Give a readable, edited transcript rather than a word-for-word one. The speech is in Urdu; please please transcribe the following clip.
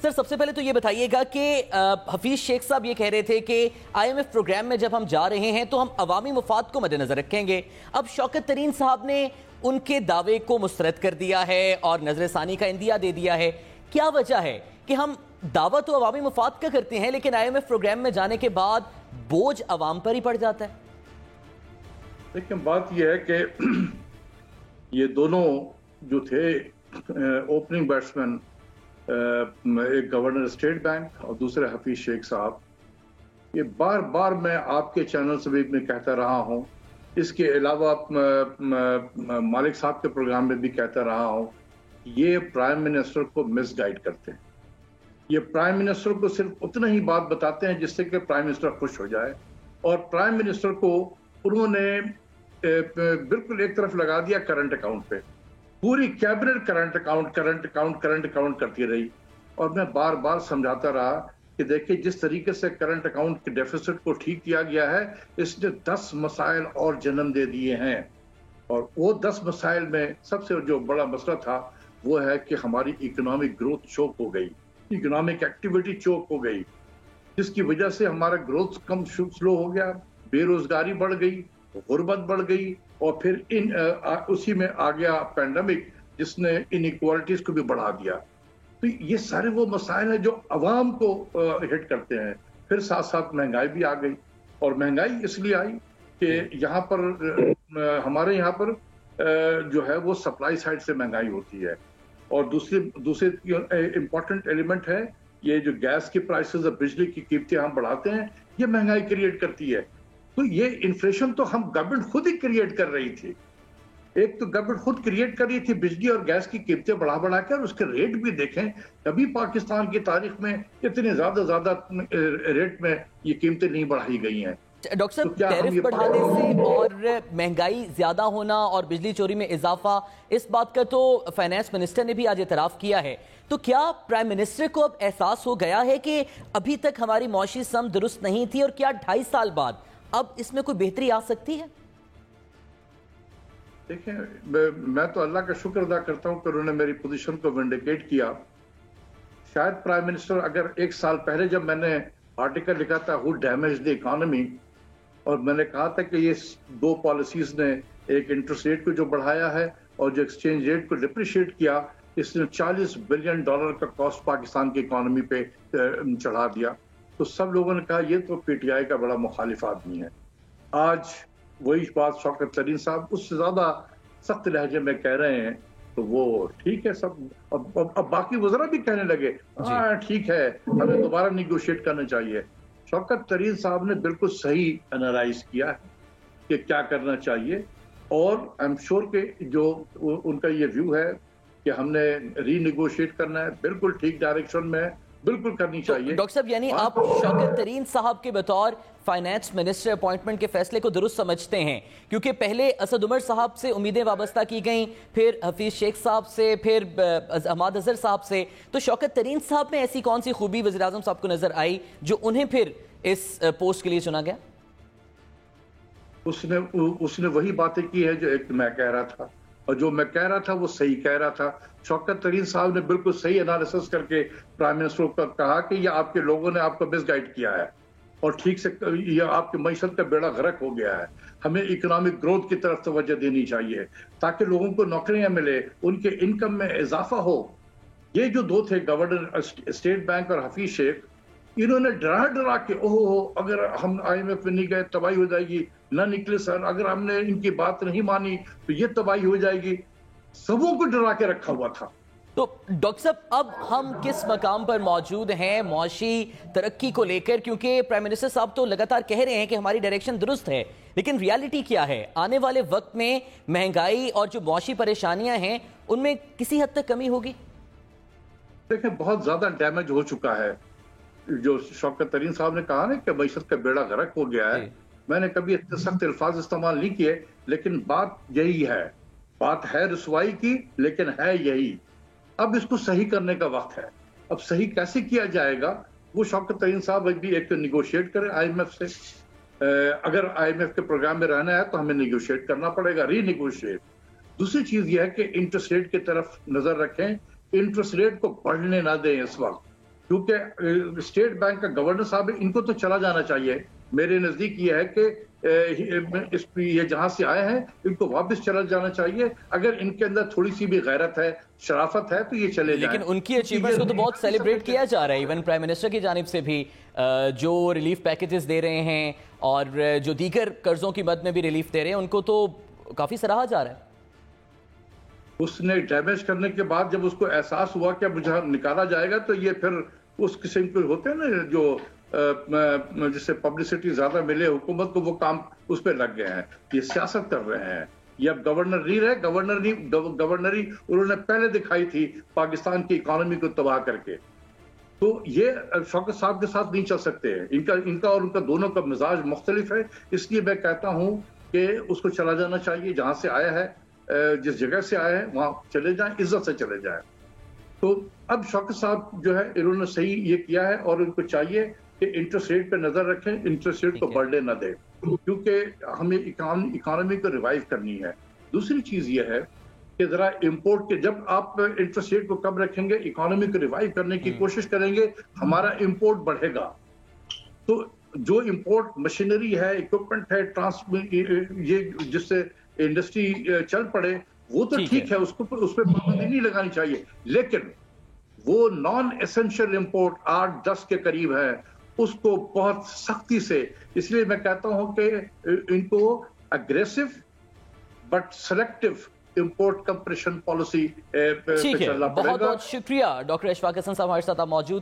سر سب سے پہلے تو یہ بتائیے گا کہ حفیظ شیخ صاحب یہ کہہ رہے تھے کہ آئی ایم ایف پروگرام میں جب ہم جا رہے ہیں تو ہم عوامی مفاد کو مد نظر رکھیں گے. اب شوکت ترین صاحب نے ان کے دعوے کو مسترد کر دیا ہے اور نظر ثانی کا اندیا دے دیا ہے. کیا وجہ ہے کہ ہم دعویٰ تو عوامی مفاد کا کرتے ہیں لیکن آئی ایم ایف پروگرام میں جانے کے بعد بوجھ عوام پر ہی پڑ جاتا ہے؟ لیکن بات یہ ہے کہ یہ دونوں جو تھے اوپننگ بیٹسمین، ایک گورنر اسٹیٹ بینک اور دوسرے حفیظ شیخ صاحب، یہ بار بار میں آپ کے چینل سے بھی میں کہتا رہا ہوں، اس کے علاوہ مالک صاحب کے پروگرام میں بھی کہتا رہا ہوں، یہ پرائم منسٹر کو مس گائیڈ کرتے ہیں. یہ پرائم منسٹر کو صرف اتنا ہی بات بتاتے ہیں جس سے کہ پرائم منسٹر خوش ہو جائے، اور پرائم منسٹر کو انہوں نے بالکل ایک طرف لگا دیا کرنٹ اکاؤنٹ پہ. پوری کیبنٹ کرنٹ اکاؤنٹ کرتی رہی، اور میں بار بار سمجھاتا رہا کہ دیکھیں جس طریقے سے کرنٹ اکاؤنٹ کے ڈیفیسٹ کو ٹھیک کیا گیا ہے، اس نے 10 مسائل اور جنم دے دیے ہیں. اور وہ 10 مسائل میں سب سے جو بڑا مسئلہ تھا وہ ہے کہ ہماری اکنامک گروتھ چوک ہو گئی، اکنامک ایکٹیویٹی چوک ہو گئی، جس کی وجہ سے ہمارا گروتھ کم سلو ہو گیا، بے روزگاری بڑھ گئی، غربت بڑھ گئی، اور پھر اسی میں آ گیا پینڈیمک جس نے انیکوالٹیز کو بھی بڑھا دیا. تو یہ سارے وہ مسائل ہیں جو عوام کو ہٹ کرتے ہیں. پھر ساتھ ساتھ مہنگائی بھی آ گئی، اور مہنگائی اس لیے آئی کہ یہاں پر ہمارے یہاں پر جو ہے وہ سپلائی سائڈ سے مہنگائی ہوتی ہے، اور دوسرے امپورٹنٹ ایلیمنٹ ہے یہ جو گیس کی پرائسز اور بجلی کی قیمتیں ہم بڑھاتے ہیں، یہ مہنگائی کریٹ کرتی ہے. تو یہ انفلیشن تو ہم گورنمنٹ خود ہی کریٹ کر رہی تھی. ایک تو گورنمنٹ خود کریٹ کر رہی تھی بجلی اور گیس کی قیمتیں بڑھا کے، اور اس کے ریٹ بھی دیکھیں، کبھی پاکستان کی تاریخ میں اتنے زیادہ ریٹ میں یہ قیمتیں نہیں بڑھائی گئی ہیں. ڈاکٹر صاحب ٹیرف بڑھانے سے اور مہنگائی زیادہ ہونا اور بجلی چوری میں اضافہ، اس بات کا تو فائنانس منسٹر نے بھی آج اعتراف کیا ہے. تو کیا پرائم منسٹر کو اب احساس ہو گیا ہے کہ ابھی تک ہماری معاشی سمت درست نہیں تھی، اور کیا 2.5 سال بعد اب اس میں کوئی بہتری آ سکتی ہے؟ دیکھیں، میں تو اللہ کا شکر ادا کرتا ہوں کہ انہوں نے میری پوزیشن کو ونڈیکیٹ کیا. شاید پرائم منسٹر اگر 1 سال پہلے جب میں نے آرٹیکل لکھا تھا ہو ڈیمیج دی اکانومی، اور میں نے کہا تھا کہ یہ 2 پالیسیز نے ایک انٹرسٹ ریٹ کو جو بڑھایا ہے اور جو ایکسچینج ریٹ کو ڈپریشیٹ کیا، اس نے $40 بلین کا کاسٹ پاکستان کی اکانومی پہ چڑھا دیا، تو سب لوگوں نے کہا یہ تو پی ٹی آئی کا بڑا مخالف آدمی ہے. آج وہی بات شوکت ترین صاحب اس سے زیادہ سخت لہجے میں کہہ رہے ہیں، تو وہ ٹھیک ہے. سب اب باقی وزراء بھی کہنے لگے ہاں ٹھیک ہے، ہمیں دوبارہ نیگوشیٹ کرنا چاہیے. شوکت ترین صاحب نے بالکل صحیح انالائز کیا ہے کہ کیا کرنا چاہیے، اور آئی ایم شیور کہ جو ان کا یہ ویو ہے کہ ہم نے ری نیگوشیٹ کرنا ہے، بالکل ٹھیک ڈائریکشن میں بالکل کرنی چاہیے. ڈاکٹر صاحب یعنی آپ شوکت ترین صاحب کے بطور فائنانس منسٹر اپوائنٹمنٹ کے فیصلے کو درست سمجھتے ہیں، کیونکہ پہلے اسد عمر صاحب سے امیدیں وابستہ کی گئیں، پھر حفیظ شیخ صاحب سے، پھر احمد اظہر صاحب سے. تو شوکت ترین صاحب میں ایسی کون سی خوبی وزیراعظم صاحب کو نظر آئی جو انہیں پھر اس پوسٹ کے لیے چنا گیا؟ اس نے وہی باتیں کی ہے جو ایک میں کہہ رہا تھا، اور جو میں کہہ رہا تھا وہ صحیح کہہ رہا تھا. شوکت ترین صاحب نے بالکل صحیح انالیسس کر کے پرائم منسٹر کو کہا کہ یہ آپ کے لوگوں نے آپ کو مس گائیڈ کیا ہے، اور ٹھیک سے یہ آپ کی معیشت کا بیڑا غرق ہو گیا ہے. ہمیں اکنامک گروتھ کی طرف توجہ دینی چاہیے تاکہ لوگوں کو نوکریاں ملے، ان کے انکم میں اضافہ ہو. یہ جو 2 تھے گورنر اسٹیٹ بینک اور حفیظ شیخ، انہوں نے ڈرا کے اگر ہم آئی ایم ایف میں نہیں گئے تباہی ہو جائے گی، نہ نکلے سر، اگر ہم نے ان کی بات نہیں مانی تو یہ تباہی ہو جائے گی، سبوں کو ڈرا کے رکھا ہوا تھا. تو ڈاکٹر صاحب اب ہم کس مقام پر موجود ہیں معاشی ترقی کو لے کر؟ کیونکہ پرائم منسٹر صاحب تو لگاتار کہہ رہے ہیں کہ ہماری ڈائریکشن درست ہے، لیکن ریالٹی کیا ہے؟ آنے والے وقت میں مہنگائی اور جو معاشی پریشانیاں ہیں ان میں کسی حد تک کمی ہوگی؟ دیکھیں بہت زیادہ ڈیمیج ہو چکا ہے. جو شوکت ترین صاحب نے کہا نا کہ معیشت کا بیڑا غرق ہو گیا ہے، میں نے کبھی اتنے سخت الفاظ استعمال نہیں کیے، لیکن بات یہی ہے. بات ہے رسوائی کی، لیکن ہے یہی. اب اس کو صحیح کرنے کا وقت ہے. اب صحیح کیسے کیا جائے گا وہ شوکت ترین صاحب بھی ایک تو نیگوشیٹ کریں آئی ایم ایف سے. اگر آئی ایم ایف کے پروگرام میں رہنا ہے تو ہمیں نیگوشیٹ کرنا پڑے گا، ری نیگوشیٹ. دوسری چیز یہ ہے کہ انٹرسٹ ریٹ کی طرف نظر رکھیں، انٹرسٹ ریٹ کو بڑھنے نہ دیں اس وقت. کیونکہ اسٹیٹ بینک کا گورنر صاحب ان کو تو چلا جانا چاہیے. میرے نزدیک یہ ہے کہ یہ جہاں سے آئے ہیں ان کو واپس چلا جانا چاہیے. اگر ان کے اندر تھوڑی سی بھی غیرت ہے, شرافت ہے, تو یہ چلے جائیں. لیکن ان کی اچیومنٹس کو تو بہت سیلیبریٹ کیا جا رہا ہے, ایون پرائم منسٹر کی جانب سے بھی جو ریلیف پیکیجز دے رہے ہیں اور جو دیگر قرضوں کی مد میں بھی ریلیف دے رہے ہیں, ان کو تو کافی سراہا جا رہا ہے. اس نے ڈیمیج کرنے کے بعد جب اس کو احساس ہوا کہ مجھے نکالا جائے گا, تو یہ پھر اس قسم کے ہوتے ہیں نا جو جس سے پبلسٹی زیادہ ملے حکومت کو, وہ کام اس پہ لگ گئے ہیں. یہ سیاست کر رہے ہیں. یہ اب گورنر نہیں رہے, گورنری انہوں نے پہلے دکھائی تھی پاکستان کی اکانومی کو تباہ کر کے. تو یہ شوکت صاحب کے ساتھ نہیں چل سکتے. ان کا اور ان کا دونوں کا مزاج مختلف ہے. اس لیے میں کہتا ہوں کہ اس کو چلا جانا چاہیے. جہاں سے آیا ہے, جس جگہ سے آئے ہیں وہاں چلے جائیں, عزت سے چلے جائیں. تو اب شوکت صاحب جو ہے انہوں نے صحیح یہ کیا ہے, اور ان کو چاہیے کہ انٹرسٹ ریٹ پہ نظر رکھیں, انٹرسٹ ریٹ کو بڑھنے نہ دیں, کیونکہ ہمیں اکانومی کو ریوائیو کرنی ہے. دوسری چیز یہ ہے کہ ذرا امپورٹ کے, جب آپ انٹرسٹ ریٹ کو کم رکھیں گے, اکانومی کو ریوائیو کرنے کی کوشش کریں گے, ہمارا امپورٹ بڑھے گا. تو جو امپورٹ مشینری ہے, اکوپمنٹ ہے, یہ جس سے انڈسٹری چل پڑے, وہ تو ٹھیک ہے, اس پہ پابندی نہیں لگانی چاہیے. لیکن وہ نان ایسنشل امپورٹ 8-10 کے قریب ہے, اس کو بہت سختی سے, اس لیے میں کہتا ہوں کہ ان کو aggressive but selective import compression policy پہ چلنا پڑے گا. بہت بہت شکریہ ڈاکٹر اشفاق حسن صاحب ہمارے ساتھ موجود